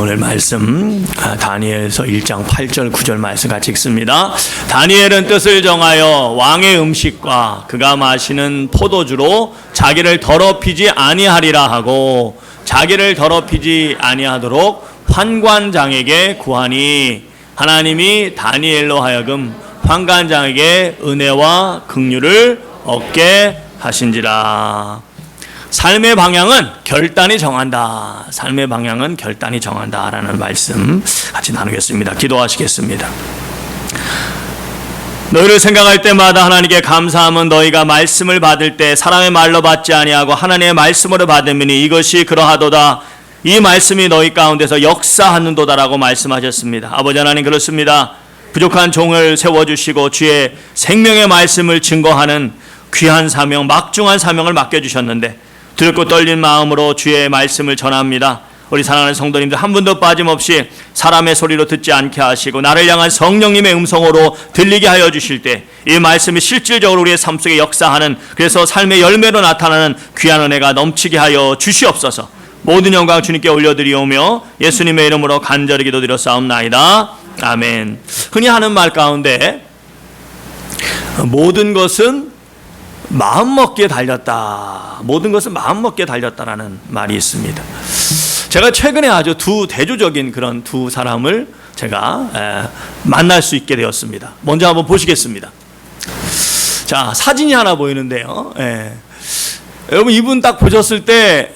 오늘 말씀 다니엘서 1장 8절 9절 말씀 같이 읽습니다. 다니엘은 뜻을 정하여 왕의 음식과 그가 마시는 포도주로 자기를 더럽히지 아니하리라 하고 자기를 더럽히지 아니하도록 환관장에게 구하니 하나님이 다니엘로 하여금 환관장에게 은혜와 긍휼을 얻게 하신지라. 삶의 방향은 결단이 정한다. 삶의 방향은 결단이 정한다라는 말씀 같이 나누겠습니다. 기도하시겠습니다. 너희를 생각할 때마다 하나님께 감사함은 너희가 말씀을 받을 때 사람의 말로 받지 아니하고 하나님의 말씀으로 받으니 이것이 그러하도다. 이 말씀이 너희 가운데서 역사하는도다라고 말씀하셨습니다. 아버지 하나님, 그렇습니다. 부족한 종을 세워주시고 주의 생명의 말씀을 증거하는 귀한 사명, 막중한 사명을 맡겨주셨는데 두렵고 떨린 마음으로 주의 말씀을 전합니다. 우리 사랑하는 성도님들 한 분도 빠짐없이 사람의 소리로 듣지 않게 하시고 나를 향한 성령님의 음성으로 들리게 하여 주실 때 이 말씀이 실질적으로 우리의 삶 속에 역사하는, 그래서 삶의 열매로 나타나는 귀한 은혜가 넘치게 하여 주시옵소서. 모든 영광 주님께 올려드리오며 예수님의 이름으로 간절히 기도드렸사옵나이다. 아멘. 흔히 하는 말 가운데 모든 것은 마음먹기에 달렸다. 모든 것은 마음먹기에 달렸다라는 말이 있습니다. 제가 최근에 아주 두 대조적인 그런 두 사람을 제가 만날 수 있게 되었습니다. 먼저 한번 보시겠습니다. 자, 사진이 하나 보이는데요. 여러분 이분 딱 보셨을 때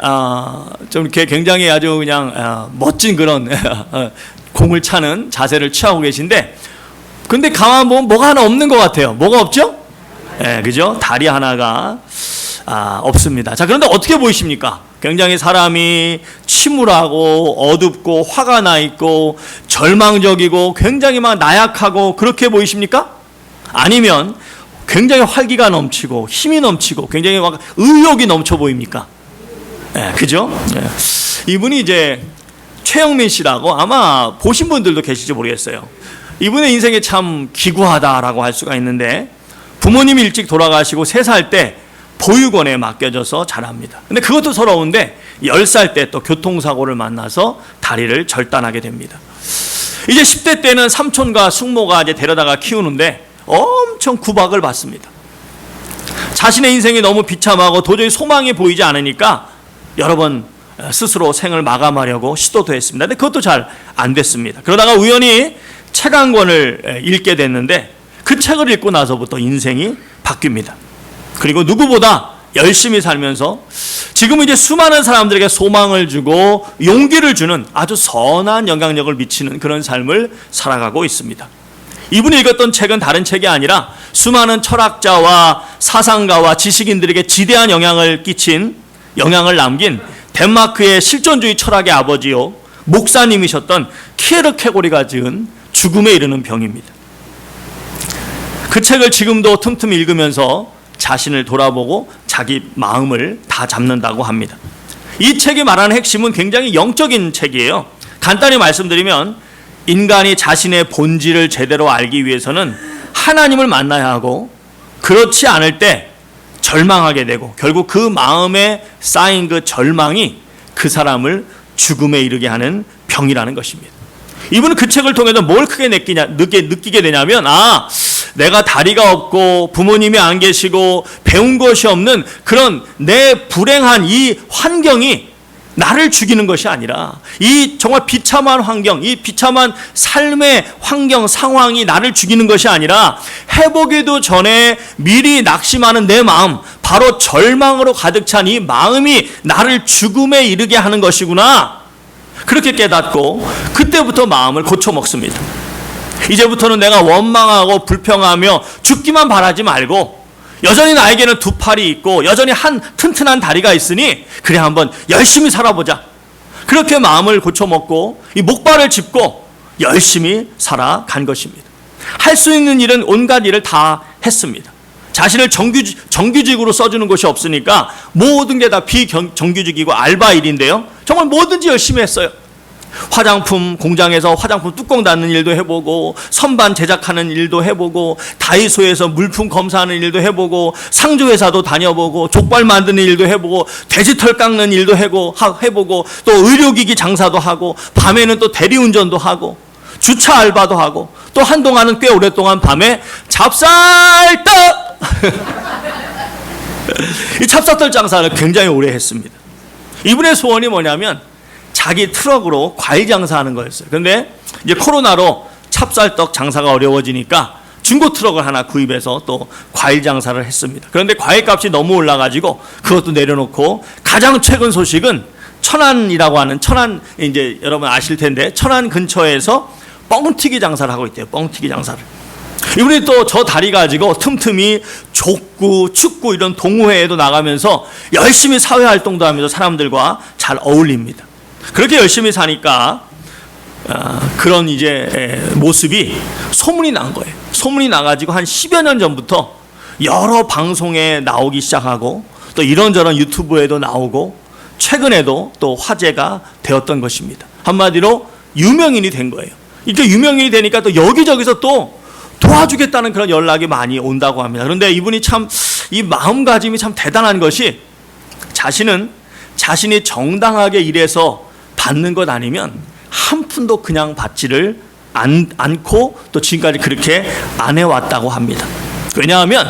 좀 이렇게 굉장히 아주 그냥 멋진 그런 공을 차는 자세를 취하고 계신데, 근데 가만 보면 뭐가 하나 없는 것 같아요. 뭐가 없죠? 그죠? 다리 하나가 없습니다. 자, 그런데 어떻게 보이십니까? 굉장히 사람이 침울하고 어둡고 화가 나 있고 절망적이고 굉장히 막 나약하고 그렇게 보이십니까? 아니면 굉장히 활기가 넘치고 힘이 넘치고 굉장히 막 의욕이 넘쳐 보입니까? 그죠? 이분이 이제 최영민 씨라고 아마 보신 분들도 계실지 모르겠어요. 이분의 인생이 참 기구하다라고 할 수가 있는데, 부모님이 일찍 돌아가시고 3살 때 보육원에 맡겨져서 자랍니다. 근데 그것도 서러운데 10살 때 또 교통사고를 만나서 다리를 절단하게 됩니다. 이제 10대 때는 삼촌과 숙모가 이제 데려다가 키우는데 엄청 구박을 받습니다. 자신의 인생이 너무 비참하고 도저히 소망이 보이지 않으니까 여러 번 스스로 생을 마감하려고 시도도 했습니다. 근데 그것도 잘 안 됐습니다. 그러다가 우연히 책 한 권을 읽게 됐는데 그 책을 읽고 나서부터 인생이 바뀝니다. 그리고 누구보다 열심히 살면서 지금은 이제 수많은 사람들에게 소망을 주고 용기를 주는 아주 선한 영향력을 미치는 그런 삶을 살아가고 있습니다. 이분이 읽었던 책은 다른 책이 아니라 수많은 철학자와 사상가와 지식인들에게 지대한 영향을 남긴 덴마크의 실존주의 철학의 아버지요 목사님이셨던 키에르케고리가 지은 죽음에 이르는 병입니다. 그 책을 지금도 틈틈이 읽으면서 자신을 돌아보고 자기 마음을 다 잡는다고 합니다. 이 책이 말하는 핵심은 굉장히 영적인 책이에요. 간단히 말씀드리면 인간이 자신의 본질을 제대로 알기 위해서는 하나님을 만나야 하고, 그렇지 않을 때 절망하게 되고 결국 그 마음에 쌓인 그 절망이 그 사람을 죽음에 이르게 하는 병이라는 것입니다. 이분은 그 책을 통해서 뭘 크게 느끼게 되냐면, 내가 다리가 없고 부모님이 안 계시고 배운 것이 없는 그런 내 불행한 이 환경이 나를 죽이는 것이 아니라, 이 정말 비참한 환경, 이 비참한 삶의 환경, 상황이 나를 죽이는 것이 아니라 해보기도 전에 미리 낙심하는 내 마음, 바로 절망으로 가득 찬 이 마음이 나를 죽음에 이르게 하는 것이구나, 그렇게 깨닫고 그때부터 마음을 고쳐먹습니다. 이제부터는 내가 원망하고 불평하며 죽기만 바라지 말고, 여전히 나에게는 두 팔이 있고 여전히 한 튼튼한 다리가 있으니 그래 한번 열심히 살아보자, 그렇게 마음을 고쳐먹고 이 목발을 짚고 열심히 살아간 것입니다. 할 수 있는 일은 온갖 일을 다 했습니다. 자신을 정규직으로 써주는 곳이 없으니까 모든 게 다 비정규직이고 알바 일인데요, 정말 뭐든지 열심히 했어요. 화장품 공장에서 화장품 뚜껑 닫는 일도 해보고, 선반 제작하는 일도 해보고, 다이소에서 물품 검사하는 일도 해보고, 상조회사도 다녀보고, 족발 만드는 일도 해보고, 돼지털 깎는 일도 해보고, 또 의료기기 장사도 하고, 밤에는 또 대리운전도 하고, 주차 알바도 하고, 또 한동안은 꽤 오랫동안 밤에 찹쌀떡! 이 찹쌀떡 장사를 굉장히 오래 했습니다. 이분의 소원이 뭐냐면 자기 트럭으로 과일 장사하는 거였어요. 그런데 이제 코로나로 찹쌀떡 장사가 어려워지니까 중고 트럭을 하나 구입해서 또 과일 장사를 했습니다. 그런데 과일 값이 너무 올라가지고 그것도 내려놓고, 가장 최근 소식은 천안이라고 하는, 천안 이제 여러분 아실 텐데 천안 근처에서 뻥튀기 장사를 하고 있대요. 뻥튀기 장사를. 이분이 또 저 다리 가지고 틈틈이 족구, 축구 이런 동호회에도 나가면서 열심히 사회활동도 하면서 사람들과 잘 어울립니다. 그렇게 열심히 사니까 그런 이제 모습이 소문이 난 거예요. 소문이 나가지고 한 10여 년 전부터 여러 방송에 나오기 시작하고, 또 이런저런 유튜브에도 나오고, 최근에도 또 화제가 되었던 것입니다. 한마디로 유명인이 된 거예요. 이렇게 유명인이 되니까 또 여기저기서 또 도와주겠다는 그런 연락이 많이 온다고 합니다. 그런데 이분이 참, 이 마음가짐이 참 대단한 것이, 자신은 자신이 정당하게 일해서 받는 것 아니면 한 푼도 그냥 받지를 않고 또 지금까지 그렇게 안 해왔다고 합니다. 왜냐하면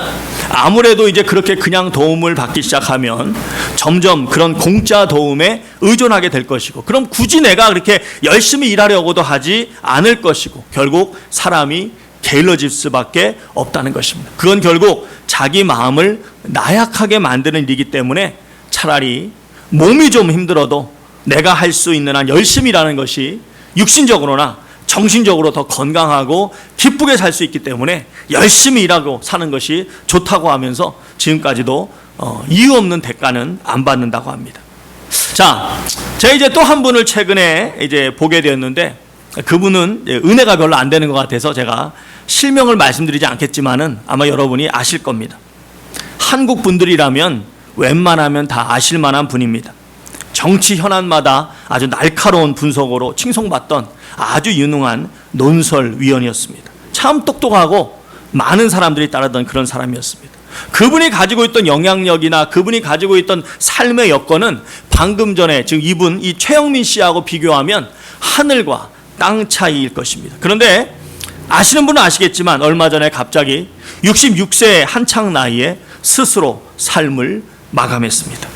아무래도 이제 그렇게 그냥 도움을 받기 시작하면 점점 그런 공짜 도움에 의존하게 될 것이고, 그럼 굳이 내가 그렇게 열심히 일하려고도 하지 않을 것이고, 결국 사람이 게을러질 수밖에 없다는 것입니다. 그건 결국 자기 마음을 나약하게 만드는 일이기 때문에 차라리 몸이 좀 힘들어도 내가 할 수 있는 한 열심히 일하는 것이 육신적으로나 정신적으로 더 건강하고 기쁘게 살 수 있기 때문에 열심히 일하고 사는 것이 좋다고 하면서 지금까지도 이유 없는 대가는 안 받는다고 합니다. 자, 제가 이제 또 한 분을 최근에 이제 보게 되었는데, 그분은 은혜가 별로 안 되는 것 같아서 제가 실명을 말씀드리지 않겠지만은 아마 여러분이 아실 겁니다. 한국 분들이라면 웬만하면 다 아실 만한 분입니다. 정치 현안마다 아주 날카로운 분석으로 칭송받던 아주 유능한 논설위원이었습니다. 참 똑똑하고 많은 사람들이 따르던 그런 사람이었습니다. 그분이 가지고 있던 영향력이나 그분이 가지고 있던 삶의 여건은 방금 전에 지금 이분 이 최영민 씨하고 비교하면 하늘과 땅 차이일 것입니다. 그런데 아시는 분은 아시겠지만 얼마 전에 갑자기 66세의 한창 나이에 스스로 삶을 마감했습니다.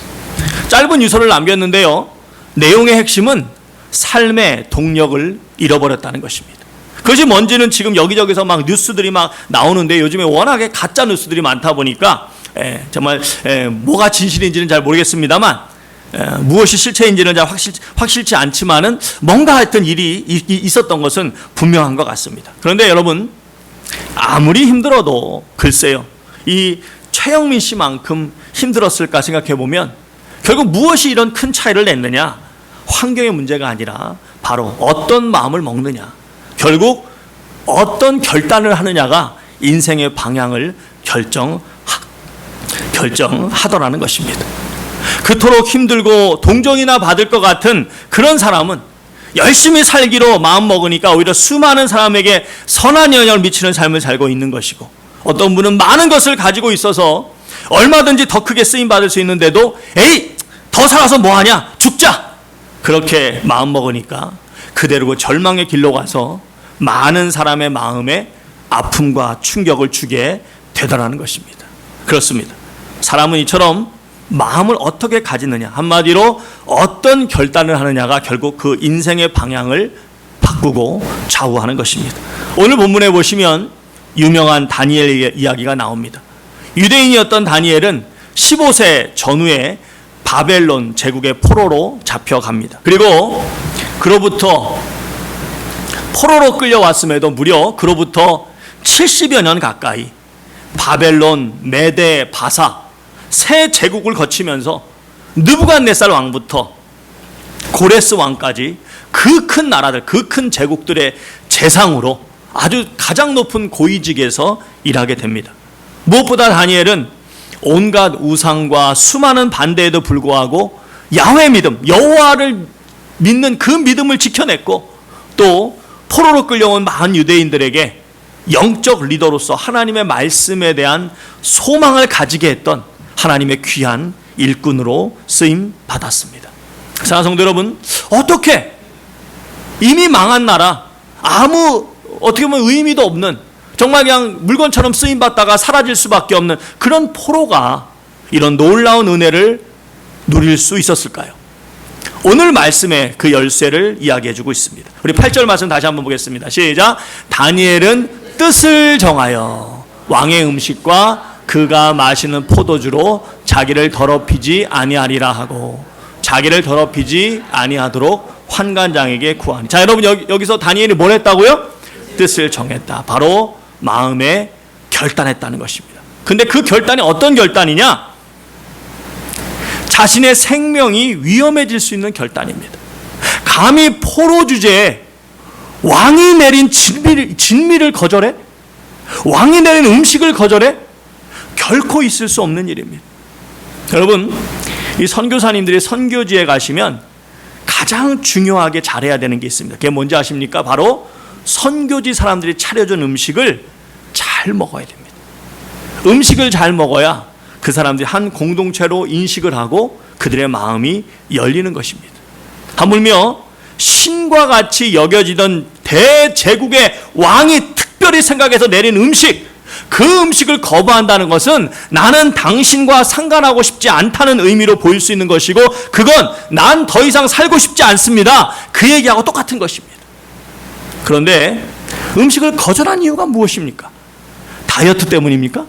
짧은 유서를 남겼는데요, 내용의 핵심은 삶의 동력을 잃어버렸다는 것입니다. 그것이 뭔지는 지금 여기저기서 막 뉴스들이 막 나오는데, 요즘에 워낙에 가짜 뉴스들이 많다 보니까 정말 뭐가 진실인지는 잘 모르겠습니다만, 무엇이 실체인지는 잘 확실치 않지만은 뭔가 하여튼 일이 있었던 것은 분명한 것 같습니다. 그런데 여러분, 아무리 힘들어도 글쎄요, 이 최영민 씨만큼 힘들었을까 생각해 보면 결국 무엇이 이런 큰 차이를 냈느냐? 환경의 문제가 아니라 바로 어떤 마음을 먹느냐, 결국 어떤 결단을 하느냐가 인생의 방향을 결정하더라는 것입니다. 그토록 힘들고 동정이나 받을 것 같은 그런 사람은 열심히 살기로 마음먹으니까 오히려 수많은 사람에게 선한 영향을 미치는 삶을 살고 있는 것이고, 어떤 분은 많은 것을 가지고 있어서 얼마든지 더 크게 쓰임받을 수 있는데도 에이, 더 살아서 뭐하냐, 죽자, 그렇게 마음먹으니까 그대로 절망의 길로 가서 많은 사람의 마음에 아픔과 충격을 주게 되더라는 것입니다. 그렇습니다. 사람은 이처럼 마음을 어떻게 가지느냐, 한마디로 어떤 결단을 하느냐가 결국 그 인생의 방향을 바꾸고 좌우하는 것입니다. 오늘 본문에 보시면 유명한 다니엘 이야기가 나옵니다. 유대인이었던 다니엘은 15세 전후에 바벨론 제국의 포로로 잡혀갑니다. 그리고 그로부터 포로로 끌려왔음에도 무려 그로부터 70여 년 가까이 바벨론, 메데, 바사 세 제국을 거치면서 느부갓네살 왕부터 고레스 왕까지 그 큰 나라들, 그 큰 제국들의 재상으로 아주 가장 높은 고위직에서 일하게 됩니다. 무엇보다 다니엘은 온갖 우상과 수많은 반대에도 불구하고 야훼 믿음, 여호와를 믿는 그 믿음을 지켜냈고, 또 포로로 끌려온 많은 유대인들에게 영적 리더로서 하나님의 말씀에 대한 소망을 가지게 했던 하나님의 귀한 일꾼으로 쓰임 받았습니다. 사랑하는 성도 여러분, 어떻게 이미 망한 나라, 아무 어떻게 보면 의미도 없는, 정말 그냥 물건처럼 쓰임 받다가 사라질 수밖에 없는 그런 포로가 이런 놀라운 은혜를 누릴 수 있었을까요? 오늘 말씀에 그 열쇠를 이야기해 주고 있습니다. 우리 8절 말씀 다시 한번 보겠습니다. 시작. 다니엘은 뜻을 정하여 왕의 음식과 그가 마시는 포도주로 자기를 더럽히지 아니하리라 하고 자기를 더럽히지 아니하도록 환관장에게 구하니. 자, 여러분, 여기서 다니엘이 뭘 했다고요? 뜻을 정했다. 바로 마음에 결단했다는 것입니다. 근데 그 결단이 어떤 결단이냐? 자신의 생명이 위험해질 수 있는 결단입니다. 감히 포로 주제에 왕이 내린 진미를 거절해? 왕이 내린 음식을 거절해? 결코 있을 수 없는 일입니다. 여러분, 이 선교사님들이 선교지에 가시면 가장 중요하게 잘해야 되는 게 있습니다. 그게 뭔지 아십니까? 바로 선교지 사람들이 차려준 음식을 잘 먹어야 됩니다. 음식을 잘 먹어야 그 사람들이 한 공동체로 인식을 하고 그들의 마음이 열리는 것입니다. 하물며 신과 같이 여겨지던 대제국의 왕이 특별히 생각해서 내린 음식, 그 음식을 거부한다는 것은 나는 당신과 상관하고 싶지 않다는 의미로 보일 수 있는 것이고, 그건 난 더 이상 살고 싶지 않습니다, 그 얘기하고 똑같은 것입니다. 그런데 음식을 거절한 이유가 무엇입니까? 다이어트 때문입니까?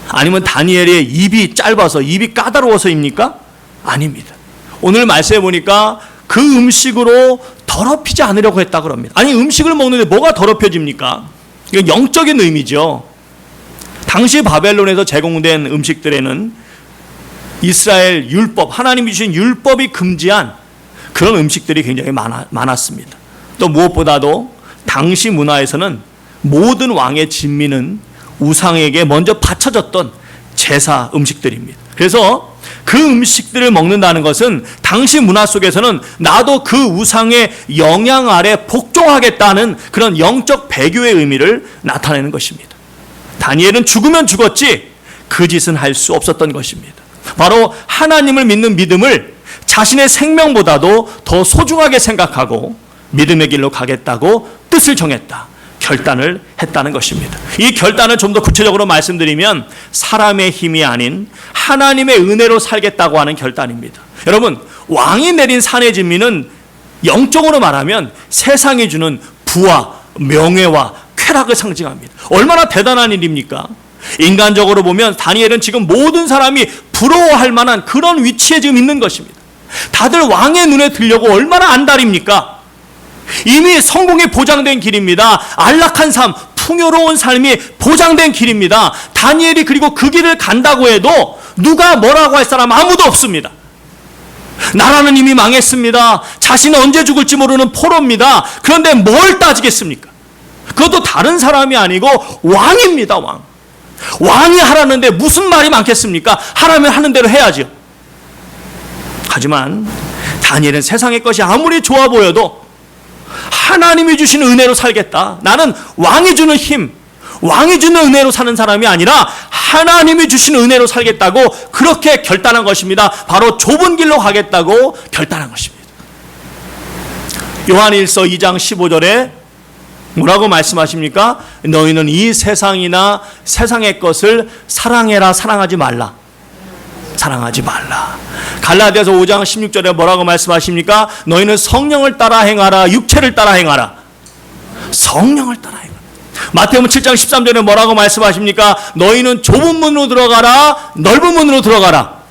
아니면 다니엘의 입이 짧아서, 입이 까다로워서입니까? 아닙니다. 오늘 말씀해 보니까 그 음식으로 더럽히지 않으려고 했다 그럽니다. 아니, 음식을 먹는데 뭐가 더럽혀집니까? 이건 영적인 의미죠. 당시 바벨론에서 제공된 음식들에는 이스라엘 율법, 하나님이 주신 율법이 금지한 그런 음식들이 굉장히 많았습니다. 또 무엇보다도 당시 문화에서는 모든 왕의 진미는 우상에게 먼저 바쳐졌던 제사 음식들입니다. 그래서 그 음식들을 먹는다는 것은 당시 문화 속에서는 나도 그 우상의 영향 아래 복종하겠다는 그런 영적 배교의 의미를 나타내는 것입니다. 다니엘은 죽으면 죽었지 그 짓은 할 수 없었던 것입니다. 바로 하나님을 믿는 믿음을 자신의 생명보다도 더 소중하게 생각하고 믿음의 길로 가겠다고 뜻을 정했다, 결단을 했다는 것입니다. 이 결단을 좀 더 구체적으로 말씀드리면 사람의 힘이 아닌 하나님의 은혜로 살겠다고 하는 결단입니다. 여러분, 왕이 내린 산의 진미는 영적으로 말하면 세상이 주는 부와 명예와 쾌락을 상징합니다. 얼마나 대단한 일입니까? 인간적으로 보면 다니엘은 지금 모든 사람이 부러워할 만한 그런 위치에 지금 있는 것입니다. 다들 왕의 눈에 들려고 얼마나 안달입니까? 이미 성공이 보장된 길입니다. 안락한 삶, 풍요로운 삶이 보장된 길입니다. 다니엘이 그리고 그 길을 간다고 해도 누가 뭐라고 할 사람 아무도 없습니다. 나라는 이미 망했습니다. 자신은 언제 죽을지 모르는 포로입니다. 그런데 뭘 따지겠습니까? 그것도 다른 사람이 아니고 왕입니다. 왕이 하라는데 무슨 말이 많겠습니까? 하라면 하는 대로 해야죠. 하지만 다니엘은 세상의 것이 아무리 좋아 보여도 하나님이 주신 은혜로 살겠다, 나는 왕이 주는 힘, 왕이 주는 은혜로 사는 사람이 아니라 하나님이 주신 은혜로 살겠다고 그렇게 결단한 것입니다. 바로 좁은 길로 가겠다고 결단한 것입니다. 요한일서 2장 15절에 뭐라고 말씀하십니까? 너희는 이 세상이나 세상의 것을 사랑해라, 사랑하지 말라. 사랑하지 말라. 갈라디아서 5장 16절에 뭐라고 말씀하십니까? 너희는 성령을 따라 행하라, 육체를 따라 행하라. 성령을 따라 행하라. 마태복음 7장 13절에 뭐라고 말씀하십니까? 너희는 좁은 문으로 들어가라, 넓은 문으로 들어가라.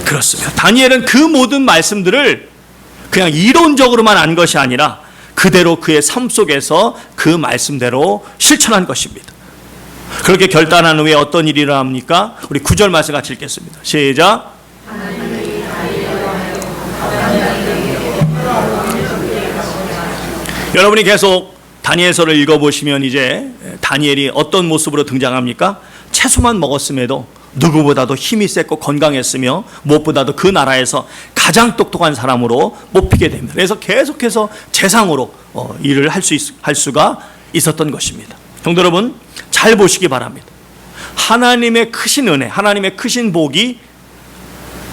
그렇습니다. 다니엘은 그 모든 말씀들을 그냥 이론적으로만 안 것이 아니라 그대로 그의 삶 속에서 그 말씀대로 실천한 것입니다. 그렇게 결단한 후에 어떤 일이 일어납니까? 우리 9절 말씀 같이 읽겠습니다. 시작. 여러분이 계속 다니엘서를 읽어보시면 이제 다니엘이 어떤 모습으로 등장합니까? 채소만 먹었음에도 누구보다도 힘이 셌고 건강했으며 무엇보다도 그 나라에서 가장 똑똑한 사람으로 뽑히게 됩니다. 그래서 계속해서 재상으로 일을 할 수가 있었던 것입니다. 성도 여러분, 잘 보시기 바랍니다. 하나님의 크신 은혜, 하나님의 크신 복이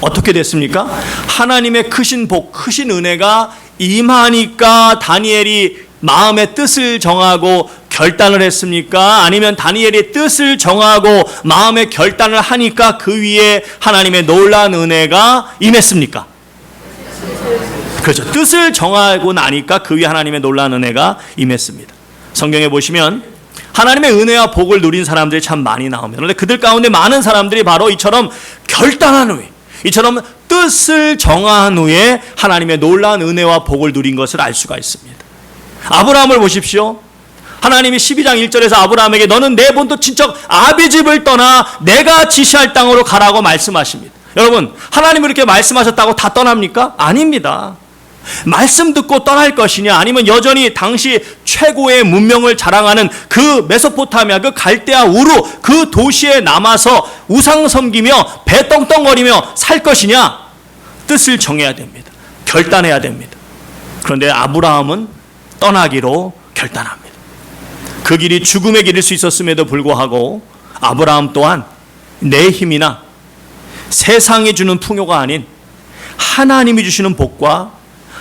어떻게 됐습니까? 하나님의 크신 복, 크신 은혜가 임하니까 다니엘이 마음의 뜻을 정하고 결단을 했습니까? 아니면 다니엘이 뜻을 정하고 마음의 결단을 하니까 그 위에 하나님의 놀라운 은혜가 임했습니까? 그렇죠. 뜻을 정하고 나니까 그 위에 하나님의 놀라운 은혜가 임했습니다. 성경에 보시면 하나님의 은혜와 복을 누린 사람들이 참 많이 나옵니다. 그런데 그들 가운데 많은 사람들이 바로 이처럼 결단한 후에, 이처럼 뜻을 정한 후에 하나님의 놀라운 은혜와 복을 누린 것을 알 수가 있습니다. 아브라함을 보십시오. 하나님이 12장 1절에서 아브라함에게 너는 내 본토 친척 아비집을 떠나 내가 지시할 땅으로 가라고 말씀하십니다. 여러분, 하나님이 이렇게 말씀하셨다고 다 떠납니까? 아닙니다. 말씀 듣고 떠날 것이냐, 아니면 여전히 당시 최고의 문명을 자랑하는 그 메소포타미아, 그 갈대아 우루 그 도시에 남아서 우상 섬기며 배 떵떵거리며 살 것이냐, 뜻을 정해야 됩니다. 결단해야 됩니다. 그런데 아브라함은 떠나기로 결단합니다. 그 길이 죽음의 길일 수 있었음에도 불구하고 아브라함 또한 내 힘이나 세상이 주는 풍요가 아닌 하나님이 주시는 복과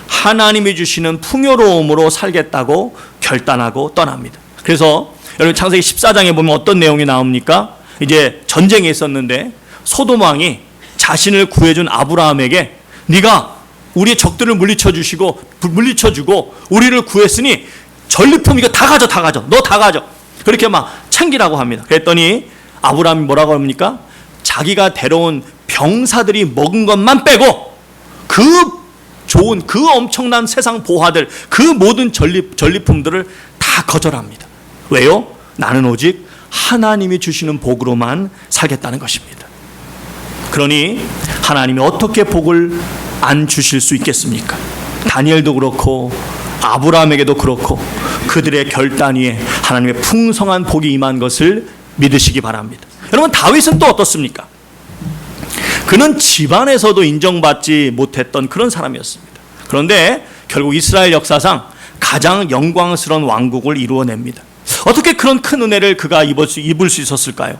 하나님이 주시는 풍요로움으로 살겠다고 결단하고 떠납니다. 그래서 여러분 창세기 14장에 보면 어떤 내용이 나옵니까? 이제 전쟁이 있었는데 소돔 왕이 자신을 구해준 아브라함에게 네가 우리의 적들을 물리쳐주고 우리를 구했으니 전리품 이거 다 가져, 너 다 가져. 그렇게 막 챙기라고 합니다. 그랬더니 아브라함이 뭐라고 합니까? 자기가 데려온 병사들이 먹은 것만 빼고 그 좋은, 그 엄청난 세상 보화들, 그 모든 전리품들을 다 거절합니다. 왜요? 나는 오직 하나님이 주시는 복으로만 살겠다는 것입니다. 그러니 하나님이 어떻게 복을 안 주실 수 있겠습니까? 다니엘도 그렇고 아브라함에게도 그렇고 그들의 결단 위에 하나님의 풍성한 복이 임한 것을 믿으시기 바랍니다. 여러분, 다윗은 또 어떻습니까? 그는 집안에서도 인정받지 못했던 그런 사람이었습니다. 그런데 결국 이스라엘 역사상 가장 영광스러운 왕국을 이루어냅니다. 어떻게 그런 큰 은혜를 그가 입을 수 있었을까요?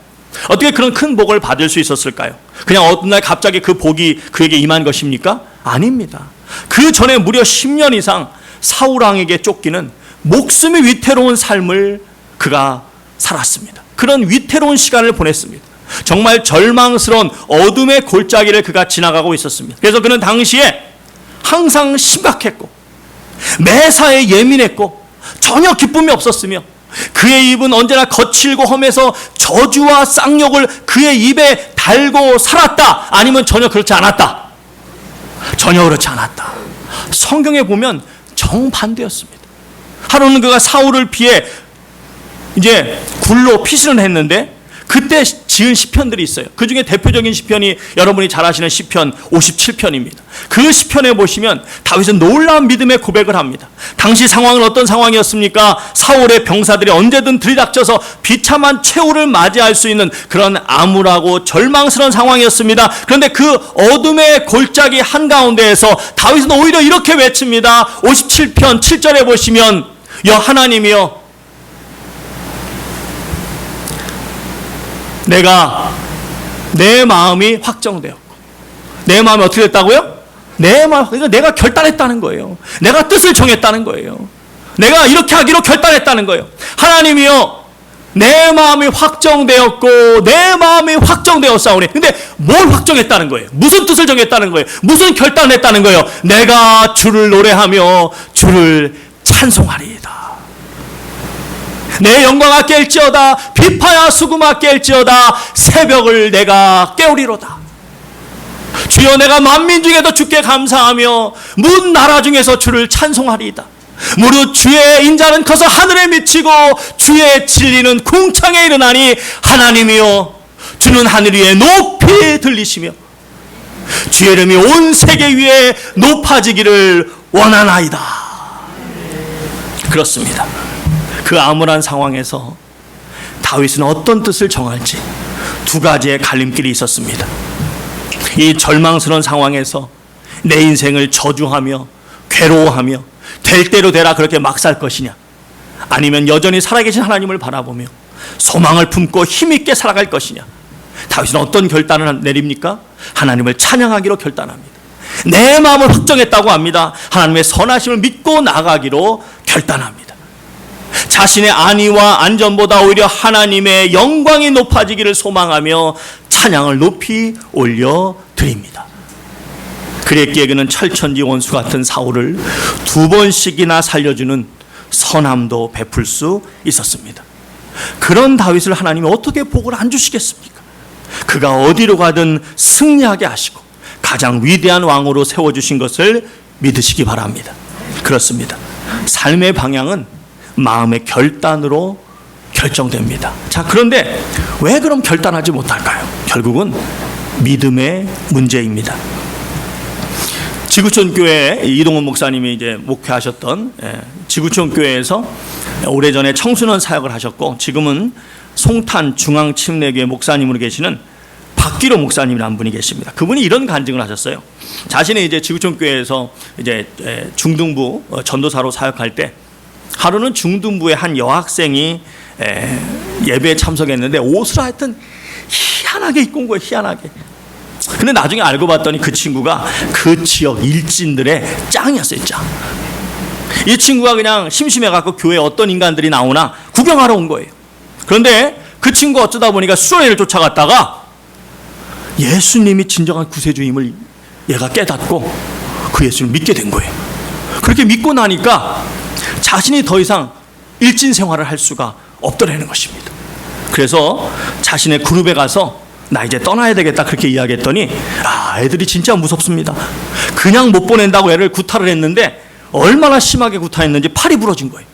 어떻게 그런 큰 복을 받을 수 있었을까요? 그냥 어떤 날 갑자기 그 복이 그에게 임한 것입니까? 아닙니다. 그 전에 무려 10년 이상 사울왕에게 쫓기는 목숨이 위태로운 삶을 그가 살았습니다. 그런 위태로운 시간을 보냈습니다. 정말 절망스러운 어둠의 골짜기를 그가 지나가고 있었습니다. 그래서 그는 당시에 항상 심각했고 매사에 예민했고 전혀 기쁨이 없었으며 그의 입은 언제나 거칠고 험해서 저주와 쌍욕을 그의 입에 달고 살았다. 아니면 전혀 그렇지 않았다. 전혀 그렇지 않았다. 성경에 보면 정반대였습니다. 하루는 그가 사울을 피해 이제 굴로 피신을 했는데 그때 지은 시편들이 있어요. 그 중에 대표적인 시편이 여러분이 잘 아시는 시편 57편입니다. 그 시편에 보시면 다윗은 놀라운 믿음의 고백을 합니다. 당시 상황은 어떤 상황이었습니까? 사울의 병사들이 언제든 들이닥쳐서 비참한 최후를 맞이할 수 있는 그런 암울하고 절망스러운 상황이었습니다. 그런데 그 어둠의 골짜기 한가운데에서 다윗은 오히려 이렇게 외칩니다. 57편 7절에 보시면 여 하나님이여, 내 마음이 확정되었고, 내 마음이 어떻게 됐다고요? 그러니까 내가 결단했다는 거예요. 내가 뜻을 정했다는 거예요. 내가 이렇게 하기로 결단했다는 거예요. 하나님이여, 내 마음이 확정되었고 내 마음이 확정되었사오니. 근데 뭘 확정했다는 거예요? 무슨 뜻을 정했다는 거예요? 무슨 결단을 했다는 거예요? 내가 주를 노래하며 주를 찬송하리이다. 내 영광아 깰지어다, 비파야 수금아 깰지어다, 새벽을 내가 깨우리로다. 주여, 내가 만민 중에도 주께 감사하며 문 나라 중에서 주를 찬송하리이다. 무릇 주의 인자는 커서 하늘에 미치고 주의 진리는 궁창에 이르나니 하나님이여, 주는 하늘 위에 높이 들리시며 주의 이름이 온 세계 위에 높아지기를 원하나이다. 그렇습니다. 그 암울한 상황에서 다윗은 어떤 뜻을 정할지 두 가지의 갈림길이 있었습니다. 이 절망스러운 상황에서 내 인생을 저주하며 괴로워하며 될 대로 되라 그렇게 막 살 것이냐, 아니면 여전히 살아계신 하나님을 바라보며 소망을 품고 힘있게 살아갈 것이냐. 다윗은 어떤 결단을 내립니까? 하나님을 찬양하기로 결단합니다. 내 마음을 확정했다고 합니다. 하나님의 선하심을 믿고 나아가기로 결단합니다. 자신의 안위와 안전보다 오히려 하나님의 영광이 높아지기를 소망하며 찬양을 높이 올려드립니다. 그랬기에 그는 철천지 원수 같은 사울을 2번씩이나 살려주는 선함도 베풀 수 있었습니다. 그런 다윗을 하나님이 어떻게 복을 안 주시겠습니까? 그가 어디로 가든 승리하게 하시고 가장 위대한 왕으로 세워주신 것을 믿으시기 바랍니다. 그렇습니다. 삶의 방향은 마음의 결단으로 결정됩니다. 자, 그런데 왜 그럼 결단하지 못할까요? 결국은 믿음의 문제입니다. 지구촌 교회 이동훈 목사님이 이제 목회하셨던 지구촌 교회에서 오래전에 청소년 사역을 하셨고 지금은 송탄 중앙침례교회 목사님으로 계시는 박기로 목사님이라는 분이 계십니다. 그분이 이런 간증을 하셨어요. 자신이 이제 지구촌 교회에서 이제 중등부 전도사로 사역할 때 하루는 중등부의 한 여학생이 예배에 참석했는데 옷을 하여튼 희한하게 입고 온 거예요. 희한하게. 근데 나중에 알고 봤더니 그 친구가 그 지역 일진들의 짱이었어요. 짱. 이 친구가 그냥 심심해갖고 교회에 어떤 인간들이 나오나 구경하러 온 거예요. 그런데 그 친구가 어쩌다 보니까 수련회를 쫓아갔다가 예수님이 진정한 구세주임을 얘가 깨닫고 그 예수를 믿게 된 거예요. 그렇게 믿고 나니까 자신이 더 이상 일진 생활을 할 수가 없더라는 것입니다. 그래서 자신의 그룹에 가서 나 이제 떠나야 되겠다 그렇게 이야기했더니 애들이 진짜 무섭습니다. 그냥 못 보낸다고 애를 구타를 했는데 얼마나 심하게 구타했는지 팔이 부러진 거예요.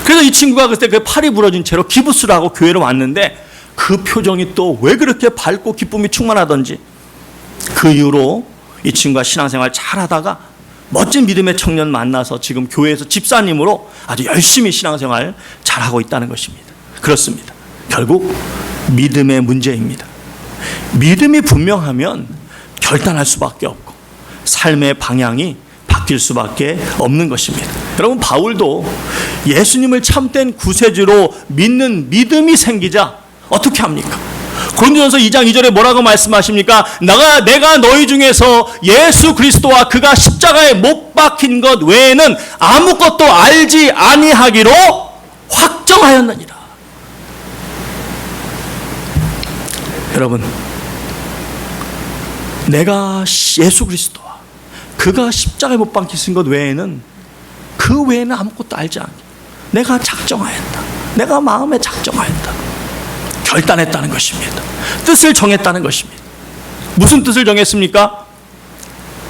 그래서 이 친구가 그때 그 팔이 부러진 채로 기부스를 하고 교회로 왔는데 그 표정이 또 왜 그렇게 밝고 기쁨이 충만하던지 그 이후로 이 친구가 신앙생활 잘하다가 멋진 믿음의 청년 만나서 지금 교회에서 집사님으로 아주 열심히 신앙생활 잘하고 있다는 것입니다. 그렇습니다. 결국 믿음의 문제입니다. 믿음이 분명하면 결단할 수밖에 없고 삶의 방향이 바뀔 수밖에 없는 것입니다. 여러분, 바울도 예수님을 참된 구세주로 믿는 믿음이 생기자 어떻게 합니까? 고린도전서 2장 2절에 뭐라고 말씀하십니까? 내가 너희 중에서 예수 그리스도와 그가 십자가에 못 박힌 것 외에는 아무것도 알지 아니하기로 확정하였느니라. 여러분, 내가 예수 그리스도와 그가 십자가에 못 박히신 것 외에는 그 외에는 아무것도 알지 않게 내가 작정하였다. 내가 마음에 작정하였다. 결단했다는 것입니다. 뜻을 정했다는 것입니다. 무슨 뜻을 정했습니까?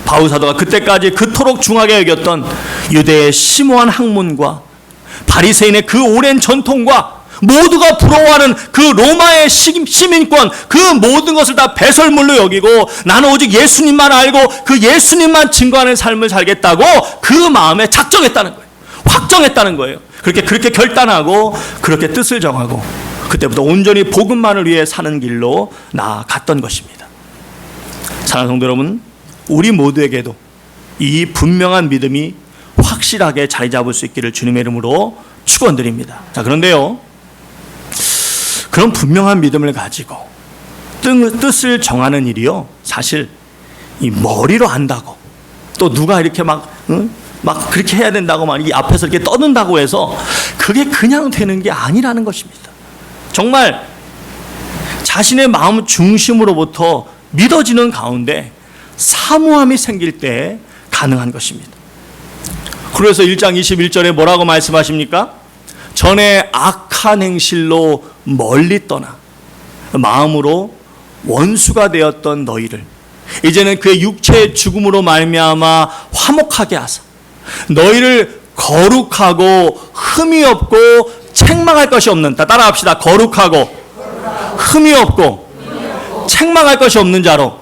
바울 사도가 그때까지 그토록 중하게 여겼던 유대의 심오한 학문과 바리새인의 그 오랜 전통과 모두가 부러워하는 그 로마의 시민권, 그 모든 것을 다 배설물로 여기고 나는 오직 예수님만 알고 그 예수님만 증거하는 삶을 살겠다고 그 마음에 작정했다는 거예요. 확정했다는 거예요. 그렇게 결단하고 그렇게 뜻을 정하고 그때부터 온전히 복음만을 위해 사는 길로 나아갔던 것입니다. 사랑하는 성도 여러분, 우리 모두에게도 이 분명한 믿음이 확실하게 자리 잡을 수 있기를 주님의 이름으로 축원드립니다. 자, 그런데요, 그런 분명한 믿음을 가지고 뜻을 정하는 일이요, 사실 이 머리로 한다고 또 누가 이렇게 막 그렇게 해야 된다고 막 이 앞에서 이렇게 떠든다고 해서 그게 그냥 되는 게 아니라는 것입니다. 정말 자신의 마음 중심으로부터 믿어지는 가운데 사모함이 생길 때 가능한 것입니다. 그래서 1장 21절에 뭐라고 말씀하십니까? 전에 악한 행실로 멀리 떠나 마음으로 원수가 되었던 너희를 이제는 그의 육체의 죽음으로 말미암아 화목하게 하사 너희를 거룩하고 흠이 없고 책망할 것이 없는, 따라합시다. 거룩하고 흠이 없고 책망할 것이 없는 자로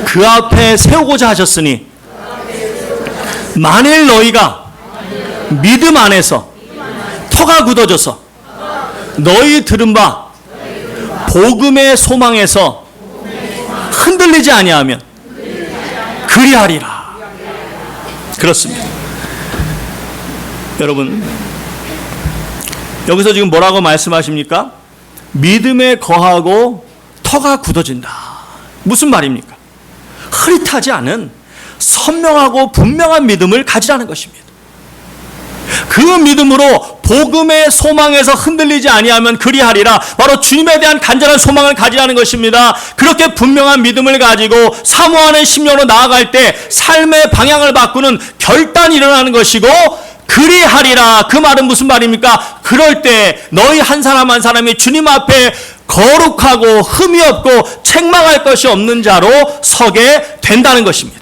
그 앞에 세우고자 하셨으니 만일 너희가 믿음 안에서 터가 굳어져서 너희 들은 바 복음의 소망에서 흔들리지 아니하면 그리하리라. 그렇습니다. 여러분, 여기서 지금 뭐라고 말씀하십니까? 믿음에 거하고 터가 굳어진다. 무슨 말입니까? 흐릿하지 않은 선명하고 분명한 믿음을 가지라는 것입니다. 그 믿음으로 복음의 소망에서 흔들리지 아니하면 그리하리라. 바로 주님에 대한 간절한 소망을 가지라는 것입니다. 그렇게 분명한 믿음을 가지고 사모하는 심령으로 나아갈 때 삶의 방향을 바꾸는 결단이 일어나는 것이고, 그리하리라. 그 말은 무슨 말입니까? 그럴 때 너희 한 사람 한 사람이 주님 앞에 거룩하고 흠이 없고 책망할 것이 없는 자로 서게 된다는 것입니다.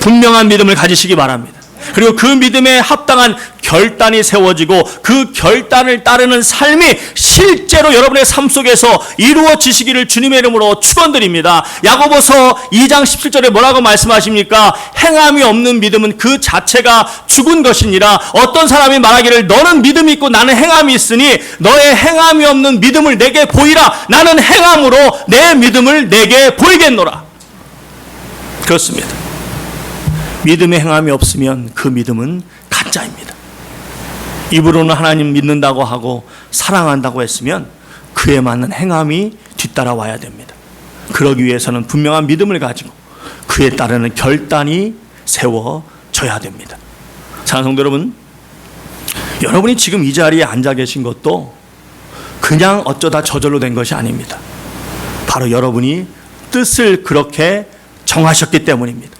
분명한 믿음을 가지시기 바랍니다. 그리고 그 믿음에 합당한 결단이 세워지고 그 결단을 따르는 삶이 실제로 여러분의 삶 속에서 이루어지시기를 주님의 이름으로 축원드립니다. 야고보서 2장 17절에 뭐라고 말씀하십니까? 행함이 없는 믿음은 그 자체가 죽은 것이니라. 어떤 사람이 말하기를 너는 믿음이 있고 나는 행함이 있으니 너의 행함이 없는 믿음을 내게 보이라. 나는 행함으로 내 믿음을 내게 보이겠노라. 그렇습니다. 믿음의 행함이 없으면 그 믿음은 가짜입니다. 입으로는 하나님 믿는다고 하고 사랑한다고 했으면 그에 맞는 행함이 뒤따라와야 됩니다. 그러기 위해서는 분명한 믿음을 가지고 그에 따르는 결단이 세워져야 됩니다. 사랑하는 성도 여러분, 여러분이 지금 이 자리에 앉아 계신 것도 그냥 어쩌다 저절로 된 것이 아닙니다. 바로 여러분이 뜻을 그렇게 정하셨기 때문입니다.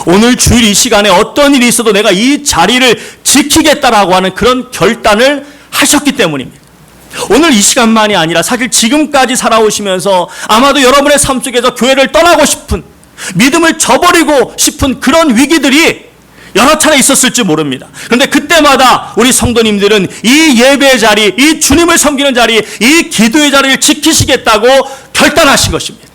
오늘 주일 이 시간에 어떤 일이 있어도 내가 이 자리를 지키겠다라고 하는 그런 결단을 하셨기 때문입니다. 오늘 이 시간만이 아니라 사실 지금까지 살아오시면서 아마도 여러분의 삶 속에서 교회를 떠나고 싶은, 믿음을 저버리고 싶은 그런 위기들이 여러 차례 있었을지 모릅니다. 그런데 그때마다 우리 성도님들은 이 예배의 자리, 이 주님을 섬기는 자리, 이 기도의 자리를 지키시겠다고 결단하신 것입니다.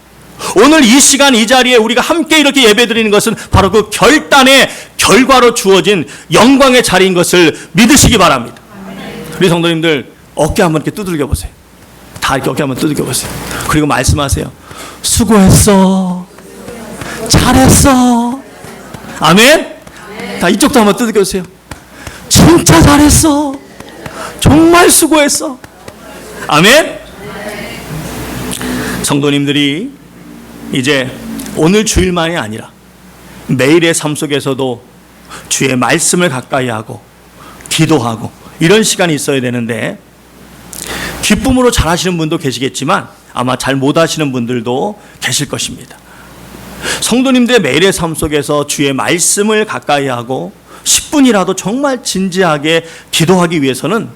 오늘 이 시간 이 자리에 우리가 함께 이렇게 예배드리는 것은 바로 그 결단의 결과로 주어진 영광의 자리인 것을 믿으시기 바랍니다. 우리 성도님들 어깨 한번 이렇게 두들겨 보세요. 다 이렇게 어깨 한번 두들겨 보세요. 그리고 말씀하세요. 수고했어. 잘했어. 아멘. 다 이쪽도 한번 두들겨 보세요. 진짜 잘했어. 정말 수고했어. 아멘. 성도님들이 이제 오늘 주일만이 아니라 매일의 삶 속에서도 주의 말씀을 가까이 하고 기도하고 이런 시간이 있어야 되는데, 기쁨으로 잘하시는 분도 계시겠지만 아마 잘 못하시는 분들도 계실 것입니다. 성도님들의 매일의 삶 속에서 주의 말씀을 가까이 하고 10분이라도 정말 진지하게 기도하기 위해서는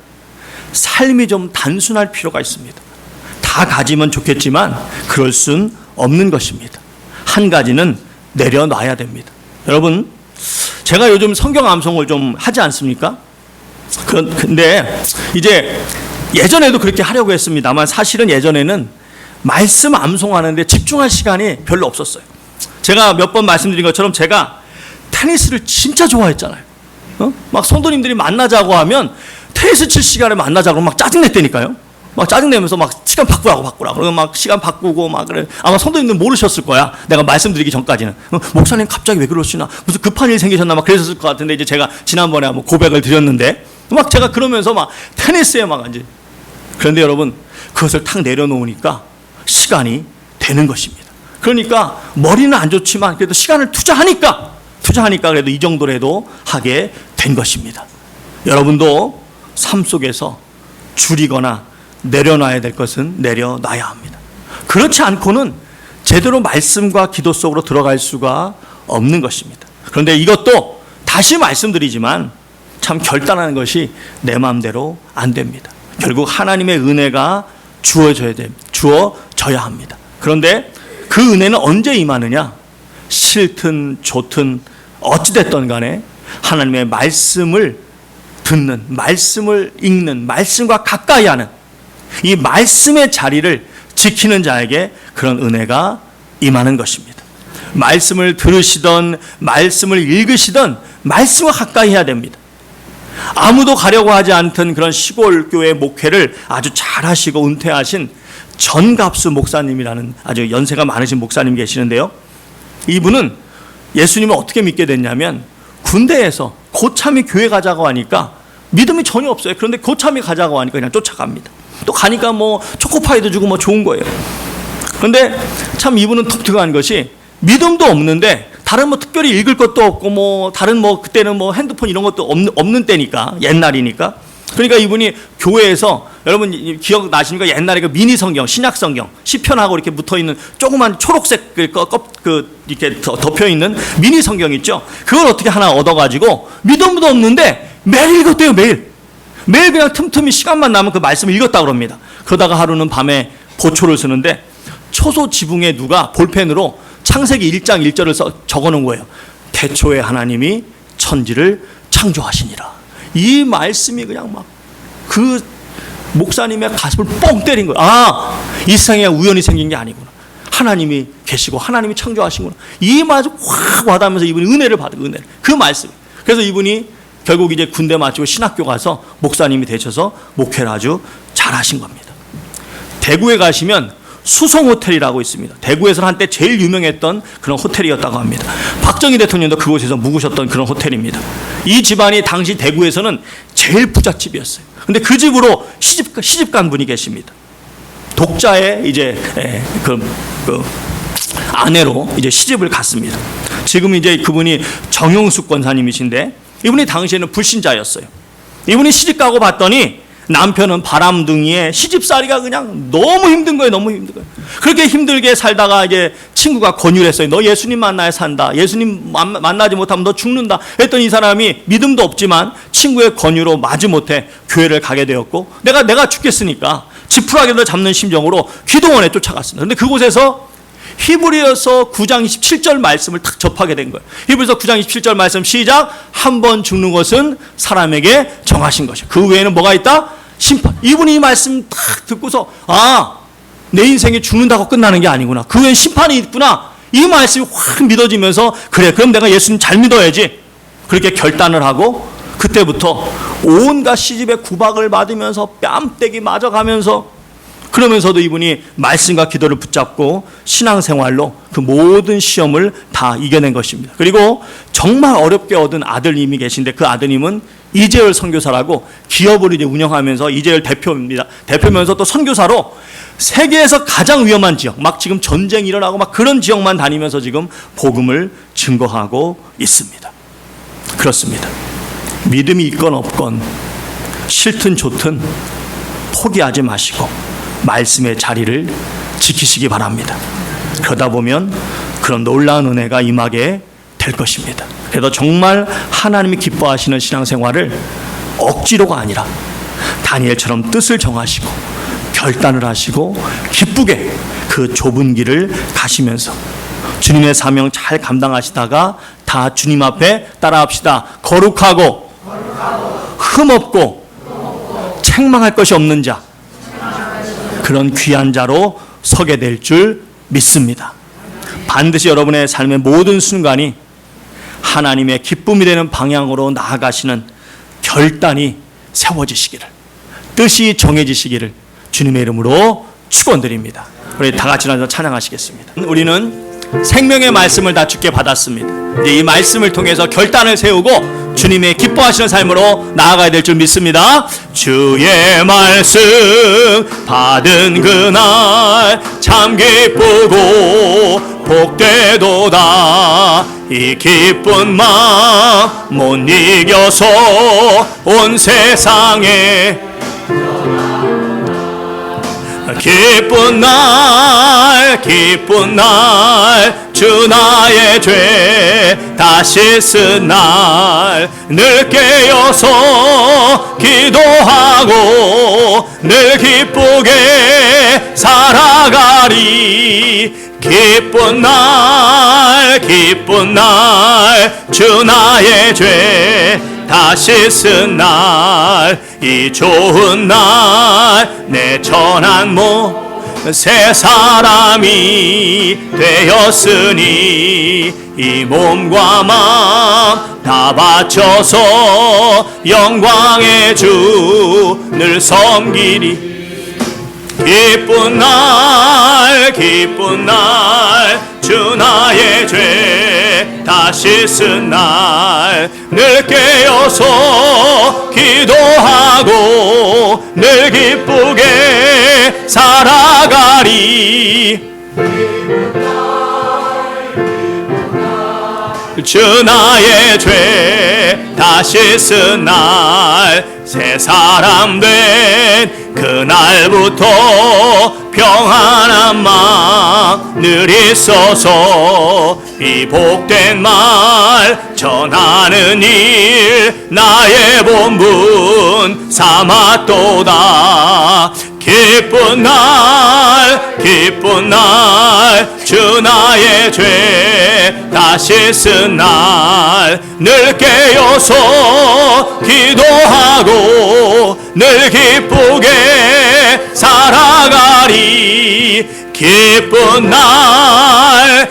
삶이 좀 단순할 필요가 있습니다. 다 가지면 좋겠지만 그럴 순 없는 것입니다. 한 가지는 내려놔야 됩니다. 여러분, 제가 요즘 성경 암송을 좀 하지 않습니까? 근데 이제 예전에도 그렇게 하려고 했습니다만 사실은 예전에는 말씀 암송하는데 집중할 시간이 별로 없었어요. 제가 몇 번 말씀드린 것처럼 제가 테니스를 진짜 좋아했잖아요. 막 성도님들이 만나자고 하면 테니스 칠 시간에 만나자고 막 짜증냈다니까요. 막 짜증내면서 막 시간 바꾸라고 그러고 막 시간 바꾸고 막 그래. 아마 성도님들 모르셨을 거야. 내가 말씀드리기 전까지는. 목사님 갑자기 왜 그러시나? 무슨 급한 일 생기셨나? 막 그랬을 것 같은데 이제 제가 지난번에 한번 고백을 드렸는데 막 제가 그러면서 막 테니스에 막 이제. 그런데 여러분, 그것을 탁 내려놓으니까 시간이 되는 것입니다. 그러니까 머리는 안 좋지만 그래도 시간을 투자하니까 그래도 이 정도라도 하게 된 것입니다. 여러분도 삶 속에서 줄이거나 내려놔야 될 것은 내려놔야 합니다. 그렇지 않고는 제대로 말씀과 기도 속으로 들어갈 수가 없는 것입니다. 그런데 이것도 다시 말씀드리지만 참 결단하는 것이 내 마음대로 안 됩니다. 결국 하나님의 은혜가 주어져야 합니다. 그런데 그 은혜는 언제 임하느냐? 싫든 좋든 어찌됐든 간에 하나님의 말씀을 듣는, 말씀을 읽는, 말씀과 가까이 하는 이 말씀의 자리를 지키는 자에게 그런 은혜가 임하는 것입니다. 말씀을 들으시던 말씀을 읽으시던 말씀과 가까이 해야 됩니다. 아무도 가려고 하지 않던 그런 시골 교회 목회를 아주 잘하시고 은퇴하신 전갑수 목사님이라는 아주 연세가 많으신 목사님 계시는데요. 이분은 예수님을 어떻게 믿게 됐냐면 군대에서 고참이 교회 가자고 하니까 믿음이 전혀 없어요. 그런데 고참이 가자고 하니까 그냥 쫓아갑니다. 또 가니까 뭐 초코파이도 주고 뭐 좋은 거예요. 그런데 참 이분은 독특한 것이 믿음도 없는데 다른 뭐 특별히 읽을 것도 없고 뭐 다른 뭐 그때는 뭐 핸드폰 이런 것도 없는 때니까, 옛날이니까. 그러니까 이분이 교회에서, 여러분 기억나십니까? 옛날에 그 미니 성경, 신약 성경, 시편하고 이렇게 붙어 있는 조그만 초록색 이렇게 덮여 있는 미니 성경 있죠? 그걸 어떻게 하나 얻어가지고 믿음도 없는데 매일 읽었대요, 매일. 매일 그냥 틈틈이 시간만 나면 그 말씀을 읽었다 그럽니다. 그러다가 하루는 밤에 보초를 쓰는데 초소 지붕에 누가 볼펜으로 창세기 1장 1절을 적어놓은 거예요. 태초에 하나님이 천지를 창조하시니라. 이 말씀이 그냥 막 그 목사님의 가슴을 뻥 때린 거예요. 아, 이 세상에 우연히 생긴 게 아니구나. 하나님이 계시고 하나님이 창조하시구나. 이 말을 확 와닿으면서 이분이 은혜를 받은, 은혜를. 그 말씀. 그래서 이분이 결국 이제 군대 마치고 신학교 가서 목사님이 되셔서 목회를 아주 잘하신 겁니다. 대구에 가시면 수성호텔이라고 있습니다. 대구에서는 한때 제일 유명했던 그런 호텔이었다고 합니다. 박정희 대통령도 그곳에서 묵으셨던 그런 호텔입니다. 이 집안이 당시 대구에서는 제일 부잣집이었어요. 근데 그 집으로 시집 간 분이 계십니다. 독자의 이제 그 아내로 이제 시집을 갔습니다. 지금 이제 그분이 정용숙 권사님이신데 이분이 당시에는 불신자였어요. 이분이 시집 가고 봤더니 남편은 바람둥이에 시집살이가 그냥 너무 힘든 거예요. 너무 힘든 거예요. 그렇게 힘들게 살다가 이제 친구가 권유를 했어야 너 예수님 만나야 산다. 예수님 만나지 못하면 너 죽는다. 했더니 이 사람이 믿음도 없지만 친구의 권유로 마지못해 교회를 가게 되었고 내가 죽겠으니까 지푸라기를 잡는 심정으로 기도원에 쫓아갔습니다. 그런데 그곳에서 히브리서 9장 27절 말씀을 딱 접하게 된 거예요. 히브리서 9장 27절 말씀 시작. 한 번 죽는 것은 사람에게 정하신 것이요. 그 외에는 뭐가 있다? 심판. 이분이 이 말씀 딱 듣고서 내 인생이 죽는다고 끝나는 게 아니구나. 그 외엔 심판이 있구나. 이 말씀이 확 믿어지면서 그래 그럼 내가 예수님 잘 믿어야지. 그렇게 결단을 하고 그때부터 온갖 시집의 구박을 받으면서 뺨때기 맞아가면서 그러면서도 이분이 말씀과 기도를 붙잡고 신앙생활로 그 모든 시험을 다 이겨낸 것입니다. 그리고 정말 어렵게 얻은 아들님이 계신데 그 아드님은 이재열 선교사라고 기업을 이제 운영하면서 이재열 대표입니다. 대표면서 또 선교사로 세계에서 가장 위험한 지역, 막 지금 전쟁이 일어나고 막 그런 지역만 다니면서 지금 복음을 증거하고 있습니다. 그렇습니다. 믿음이 있건 없건 싫든 좋든 포기하지 마시고 말씀의 자리를 지키시기 바랍니다. 그러다 보면 그런 놀라운 은혜가 임하게 될 것입니다. 그래서 정말 하나님이 기뻐하시는 신앙생활을 억지로가 아니라 다니엘처럼 뜻을 정하시고 결단을 하시고 기쁘게 그 좁은 길을 가시면서 주님의 사명 잘 감당하시다가 다 주님 앞에 따라합시다. 거룩하고 흠없고 책망할 것이 없는 자, 그런 귀한 자로 서게 될 줄 믿습니다. 반드시 여러분의 삶의 모든 순간이 하나님의 기쁨이 되는 방향으로 나아가시는 결단이 세워지시기를, 뜻이 정해지시기를 주님의 이름으로 축원드립니다. 우리 다 같이 나눠 찬양하시겠습니다. 우리는 생명의 말씀을 다 주께 받았습니다. 이제 이 말씀을 통해서 결단을 세우고 주님의 기뻐하시는 삶으로 나아가야 될 줄 믿습니다. 주의 말씀 받은 그날 참 기쁘고 복되도다. 이 기쁜 마음 못 이겨서 온 세상에 기쁜 날 주 나의 죄 다시 쓴 날 늘 깨어서 기도하고 늘 기쁘게 살아가리. 기쁜 날 주 나의 죄 다시 쓴 날 이 좋은 날 내 천한 몸 새 사람이 되었으니 이 몸과 마음 다 바쳐서 영광의 주 늘 섬기리. 기쁜 날 기쁜 날 주 나의 죄 다시 쓴 날 늘 깨어서 기도하고 늘 기쁘게 살아가리. 주 나의 죄 다시 쓴 날 새 사람 된 그날부터 평안한 마음 늘 있어서 이 복된 말 전하는 일 나의 본분 삼았도다. 기쁜 날 기쁜 날 주 나의 죄 다시 쓴 날 늘 깨어서 기도하고 늘 기쁘게 살아가리. 기쁜 날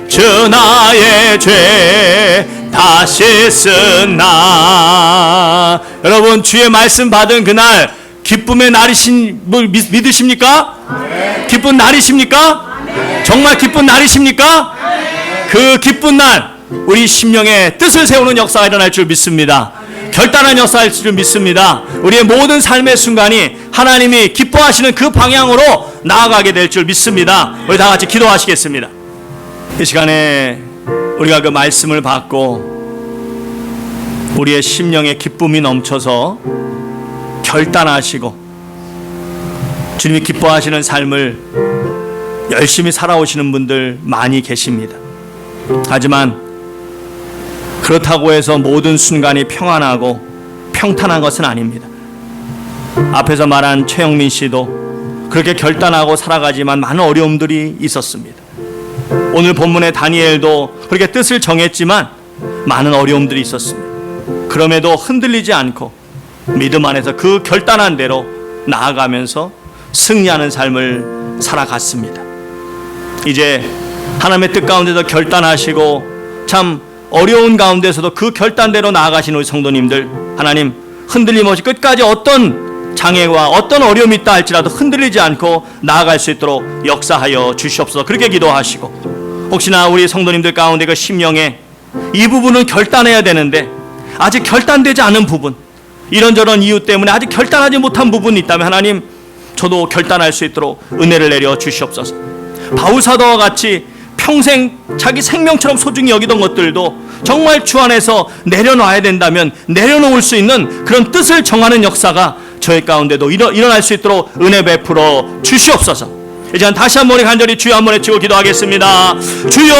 주 나의 죄 다시 쓴 날. 여러분 주의 말씀 받은 그날 기쁨의 날이신 뭘 믿으십니까? 네. 기쁜 날이십니까? 네. 정말 기쁜 날이십니까? 네. 그 기쁜 날 우리 심령의 뜻을 세우는 역사가 일어날 줄 믿습니다. 네. 결단한 역사일 줄 믿습니다. 우리의 모든 삶의 순간이 하나님이 기뻐하시는 그 방향으로 나아가게 될 줄 믿습니다. 우리 다 같이 기도하시겠습니다. 이 시간에 우리가 그 말씀을 받고 우리의 심령의 기쁨이 넘쳐서 결단하시고 주님이 기뻐하시는 삶을 열심히 살아오시는 분들 많이 계십니다. 하지만 그렇다고 해서 모든 순간이 평안하고 평탄한 것은 아닙니다. 앞에서 말한 최영민 씨도 그렇게 결단하고 살아가지만 많은 어려움들이 있었습니다. 오늘 본문의 다니엘도 그렇게 뜻을 정했지만 많은 어려움들이 있었습니다. 그럼에도 흔들리지 않고 믿음 안에서 그 결단한 대로 나아가면서 승리하는 삶을 살아갔습니다. 이제 하나님의 뜻 가운데서 결단하시고 참 어려운 가운데서도 그 결단대로 나아가시는 우리 성도님들, 하나님 흔들림 없이 끝까지 어떤 장애와 어떤 어려움이 있다 할지라도 흔들리지 않고 나아갈 수 있도록 역사하여 주시옵소서. 그렇게 기도하시고, 혹시나 우리 성도님들 가운데 그 심령에 이 부분은 결단해야 되는데 아직 결단되지 않은 부분, 이런저런 이유 때문에 아직 결단하지 못한 부분이 있다면 하나님 저도 결단할 수 있도록 은혜를 내려 주시옵소서. 바울사도와 같이 평생 자기 생명처럼 소중히 여기던 것들도 정말 주 안에서 내려놔야 된다면 내려놓을 수 있는 그런 뜻을 정하는 역사가 저희 가운데도 일어날 수 있도록 은혜 베풀어 주시옵소서. 이제 다시 한번 간절히 주여 한번 외치고 기도하겠습니다. 주여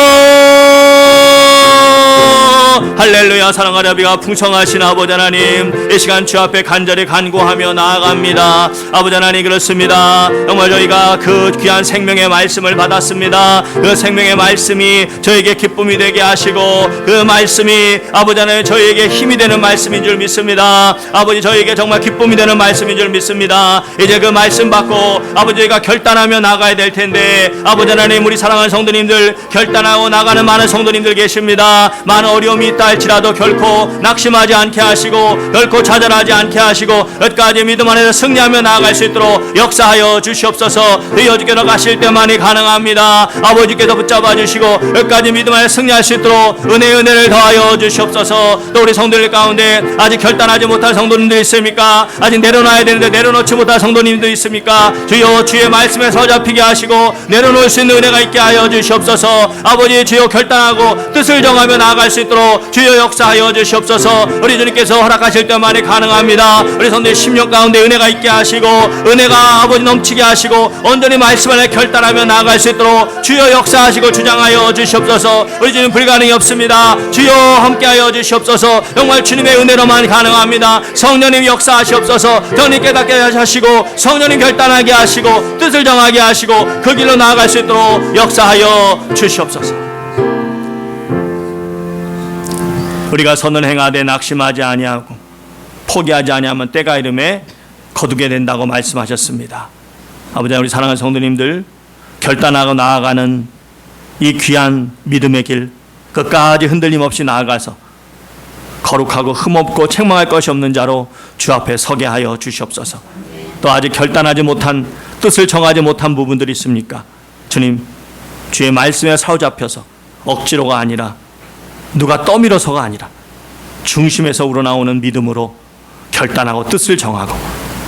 할렐루야. 사랑하는 아버지가 풍성하신 아버지 하나님, 이 시간 주 앞에 간절히 간구하며 나아갑니다. 아버지 하나님, 그렇습니다. 정말 저희가 그 귀한 생명의 말씀을 받았습니다. 그 생명의 말씀이 저에게 기쁨이 되게 하시고 그 말씀이 아버지 하나님 저희에게 힘이 되는 말씀인 줄 믿습니다. 아버지 저희에게 정말 기쁨이 되는 말씀인 줄 믿습니다. 이제 그 말씀 받고 아버지 저희가 결단하며 나가야 될 텐데, 아버지 하나님 우리 사랑하는 성도님들 결단하고 나가는 많은 성도님들 계십니다. 많은 어려움이 있다 할지라도 결코 낙심하지 않게 하시고 결코 좌절하지 않게 하시고 끝까지 믿음 안에서 승리하며 나아갈 수 있도록 역사하여 주시옵소서. 여주께로 가실 때만이 가능합니다. 아버지께서 붙잡아 주시고 끝까지 믿음 안에서 승리할 수 있도록 은혜를 더하여 주시옵소서. 또 우리 성도들 가운데 아직 결단하지 못한 성도님들 있습니까? 아직 내려놔야 되는데 내려놓지 못한 성도님들 있습니까? 주여 주의 말씀에 서잡히게 하시고 내려놓을 수 있는 은혜가 있게 하여 주시옵소서. 아버지 주여 결단하고 뜻을 정하며 나아갈 수 있도록 주여 역사하여 주시옵소서. 우리 주님께서 허락하실 때만이 가능합니다. 우리 성도의 심령 가운데 은혜가 있게 하시고 은혜가 아버지 넘치게 하시고 온전히 말씀 안에 결단하며 나아갈 수 있도록 주여 역사하시고 주장하여 주시옵소서. 우리 주님 불가능이 없습니다. 주여 함께하여 주시옵소서. 정말 주님의 은혜로만 가능합니다. 성령님 역사하시옵소서. 정님 깨닫게 하시고 성령님 결단하게 하시고 뜻을 정하게 하시고 그 길로 나아갈 수 있도록 역사하여 주시옵소서. 우리가 선을 행하되 낙심하지 아니하고 포기하지 아니하면 때가 이름에 거두게 된다고 말씀하셨습니다. 아버지, 우리 사랑하는 성도님들 결단하고 나아가는 이 귀한 믿음의 길 끝까지 흔들림 없이 나아가서 거룩하고 흠없고 책망할 것이 없는 자로 주 앞에 서게 하여 주시옵소서. 또 아직 결단하지 못한, 뜻을 정하지 못한 부분들이 있습니까? 주님, 주의 말씀에 사로잡혀서 억지로가 아니라, 누가 떠밀어서가 아니라 중심에서 우러나오는 믿음으로 결단하고 뜻을 정하고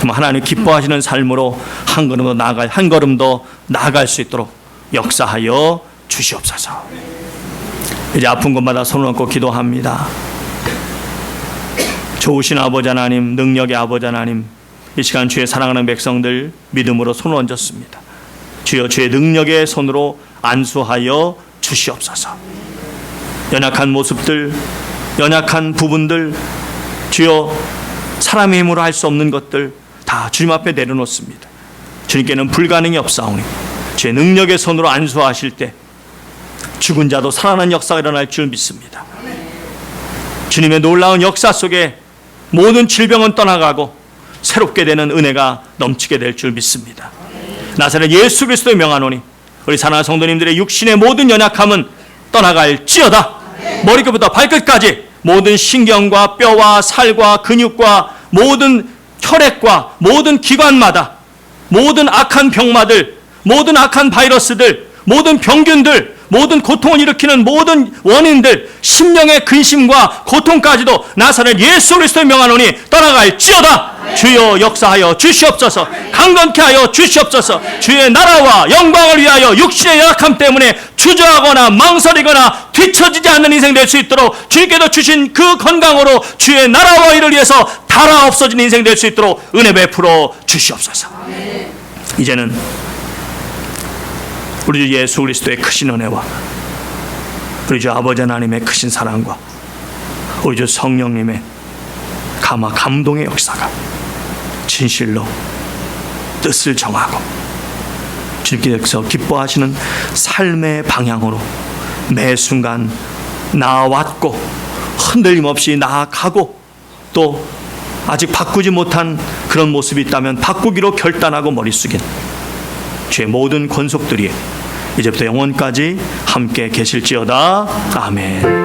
하나님 기뻐하시는 삶으로 한 걸음 더 나아갈 수 있도록 역사하여 주시옵소서. 이제 아픈 곳마다 손을 얹고 기도합니다. 좋으신 아버지 하나님, 능력의 아버지 하나님, 이 시간 주의 사랑하는 백성들 믿음으로 손을 얹었습니다. 주여, 주의 능력의 손으로 안수하여 주시옵소서. 연약한 모습들, 연약한 부분들, 주여, 사람의 힘으로 할 수 없는 것들 다 주님 앞에 내려놓습니다. 주님께는 불가능이 없사오니 주의 능력의 손으로 안수하실 때 죽은 자도 살아나는 역사가 일어날 줄 믿습니다. 주님의 놀라운 역사 속에 모든 질병은 떠나가고 새롭게 되는 은혜가 넘치게 될 줄 믿습니다. 나사렛 예수 그리스도의 명하노니 우리 사랑하는 성도님들의 육신의 모든 연약함은 떠나갈지어다. 머리끝부터 발끝까지 모든 신경과 뼈와 살과 근육과 모든 혈액과 모든 기관마다 모든 악한 병마들, 모든 악한 바이러스들, 모든 병균들, 모든 고통을 일으키는 모든 원인들, 심령의 근심과 고통까지도 나사렛 예수 그리스도의 명하노니 떠나갈지어다. 주여 역사하여 주시옵소서. 강건케 하여 주시옵소서. 주의 나라와 영광을 위하여 육신의 연약함 때문에 주저하거나 망설이거나 뒤처지지 않는 인생 될 수 있도록 주님께서 주신 그 건강으로 주의 나라와 일을 위해서 달아 없어진 인생 될 수 있도록 은혜 베풀어 주시옵소서. 이제는 우리 주 예수 그리스도의 크신 은혜와 우리 주 아버지 하나님의 크신 사랑과 우리 주 성령님의 감동의 역사가 진실로 뜻을 정하고 주님께서 기뻐하시는 삶의 방향으로 매 순간 나아왔고 흔들림 없이 나아가고 또 아직 바꾸지 못한 그런 모습이 있다면 바꾸기로 결단하고 머리 숙인 주의 모든 권속들이 이제부터 영원까지 함께 계실지어다. 아멘.